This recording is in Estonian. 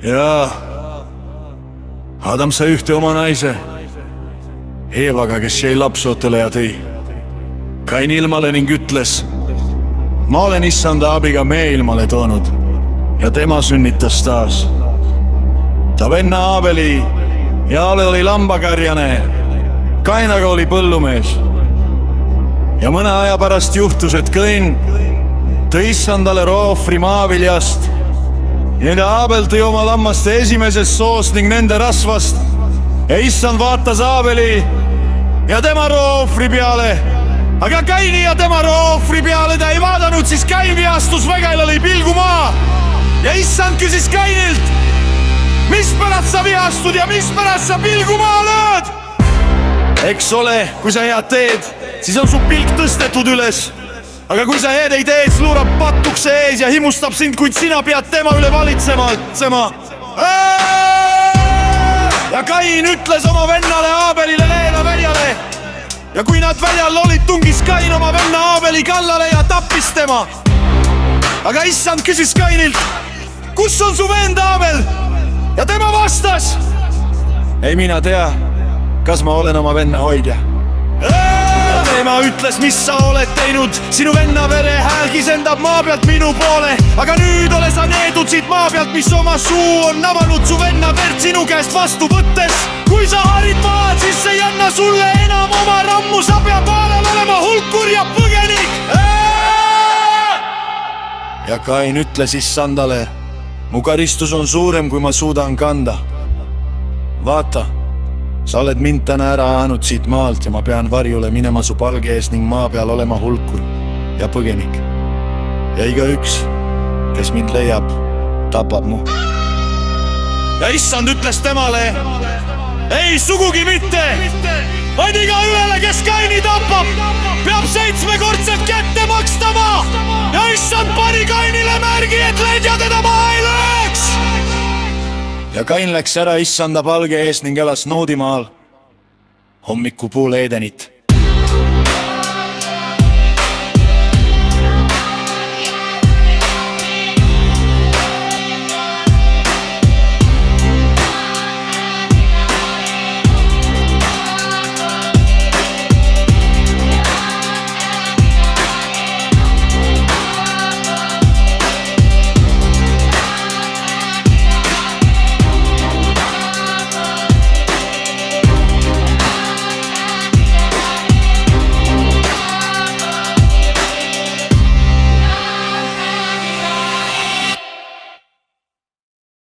jaa, Adam sai ühte oma naise, Eevaga, kes jäi lapsotele ja tõi Kain ilmale ning ütles: ma olen issanda abiga mee ilmale toonud ja tema sünnitas taas. Ta venna Aabeli ja Aabel oli lambakarjane, Kain aga oli põllumees. Ja mõne aja pärast juhtus, et Kain tõi issandale roofri maaviljast ja Aabel tõi oma lammaste esimesest soost ning nende rasvast. Ja issand vaatas Aabeli ja tema roofri peale, aga Kaini ja tema roofri peale ta ei vaadanud, siis Kain vihastus väga ja lõi pilgu maa. Ja issand küsis Kainilt: mispärast sa vihastud ja mispärast sa pilgu maa lööd? Eks ole, kui sa head teed, siis on su pilk tõstetud üles. Aga kui sa head ei tee, siis luurab patukse ees ja himustab sind, kuid sina pead tema üle valitsema. Ja Kain ütles oma vennale Aabelile leela väljale. Ja kui nad väljal olid, tungis Kain oma venna Aabeli kallale ja tappis tema. Aga issand küsis Kainilt: kus on su vend Aabel? Ja tema vastas: ei mina tea, kas ma olen oma venna hoidja. Ja tema ütles: mis sa oled teinud? Sinu venna vere hääl kisendab maa pealt minu poole. Aga nüüd ole sa needud siit maa pealt, mis oma suu on avanud su venna verd sinu käest vastu võttes. Kui sa harid maad, siis ei anna sulle enam oma rammu. Sa peab vaalel olema hulkur ja põgenik. Ja Kain ütles issandale: mu karistus on suurem, kui ma suudan kanda. Vaata, sa oled mind täna ära ajanud siit maalt ja ma pean varjule minema su palge ees ning maa peal olema hulkur ja põgenik. Ja igaüks, kes mind leiab, tapab mu. Ja issand ütles temale: ei sugugi mitte, vaid iga ühele, kes Kaini tapab, peab 7-kordselt kätte makstama. Ja issand pani Kainile märgi, et leidja teda maha ei lööks. Ja Kain läks ära issanda palge ees ning elas Noodimaal hommikupool Edenit.